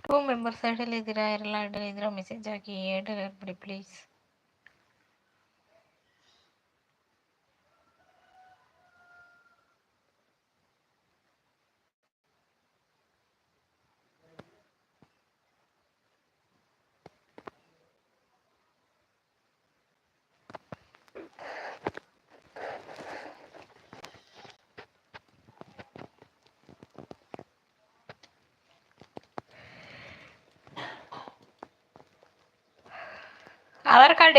2 members idle ಇದ್ದೀರಾ, ಯಾರೆಲ್ಲ idle ಇದ್ದೀರಾ ಮೆಸೇಜ್ ಹಾಕಿ. ಐಡಲ್ ಇರ್ಬಿಡಿ ಪ್ಲೀಸ್. ಆಧಾರ್ ಕಾರ್ಡ್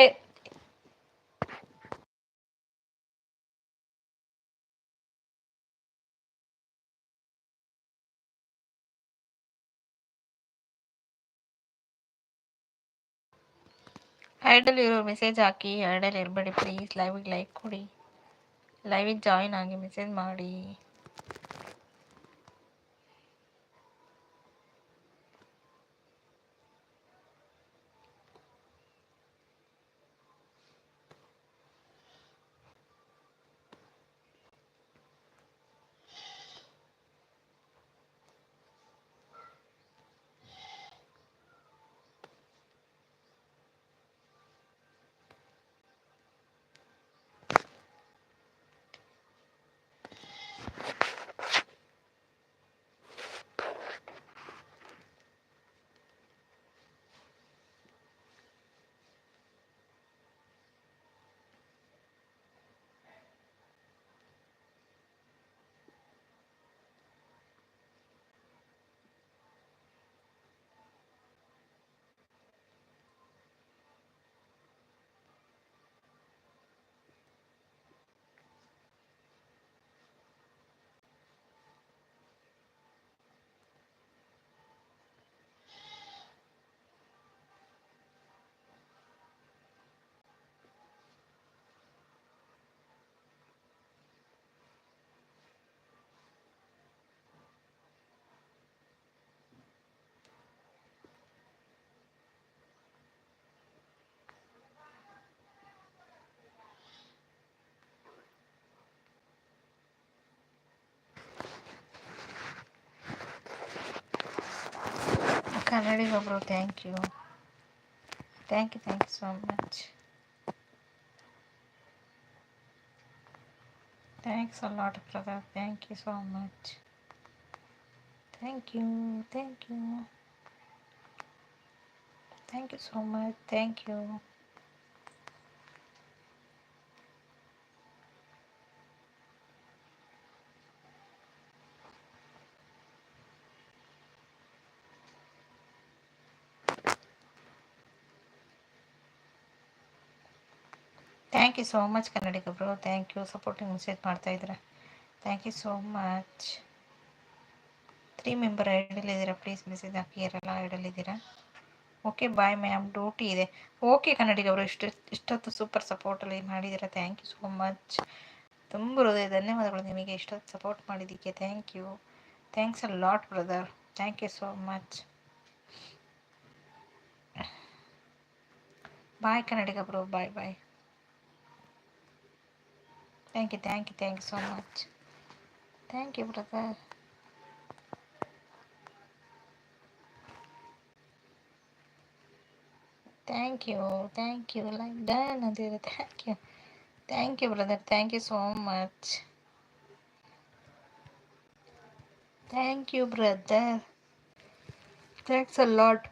ಐಡಲ್ ಇರೋ ಮೆಸೇಜ್ ಹಾಕಿ. ಐಡಲ್ ಇರಬೇಡಿ ಪ್ಲೀಸ್. ಲೈವಿಗೆ ಲೈಕ್ ಕೊಡಿ, ಲೈವಿಗೆ ಜಾಯಿನ್ ಆಗಿ ಮೆಸೇಜ್ ಮಾಡಿ. ಕನ್ನಡಿಗೊಬ್ರು thank you so much. Thanks a lot brother, thank you so much. Thank you so much. Thank you. Thank you so much ಕನ್ನಡಿಗೊಬ್ರು, ಥ್ಯಾಂಕ್ ಯು. ಸಪೋರ್ಟಿಂಗ್ ಮೆಸೇಜ್ ಮಾಡ್ತಾ ಇದ್ದೀರಾ, thank you so much. 3 member idle ಇದ್ದೀರಾ, please message ಹಾಕಿ. ಯಾರೆಲ್ಲ idle ಇದ್ದೀರಾ? Okay bye ma'am, duty ಇದೆ. Okay ಕನ್ನಡಿಗವರು, ಇಷ್ಟೊತ್ತು super ಸಪೋರ್ಟಲ್ಲಿ ಮಾಡಿದ್ದೀರಾ, ಥ್ಯಾಂಕ್ ಯು ಸೋ ಮಚ್. ತುಂಬ ಹೃದಯ ಧನ್ಯವಾದಗಳು ನಿಮಗೆ ಇಷ್ಟೊತ್ತು ಸಪೋರ್ಟ್ ಮಾಡಿದ್ದಕ್ಕೆ. Thank you. Thanks a lot brother, thank you so much. Bye ಕನ್ನಡಿಗಬ್ರು, bye bye. Thank you so much. Thank you brother. Thank you like done ಅಂತಿದೆ. Thank you brother, thank you so much. Thank you brother, thanks a lot.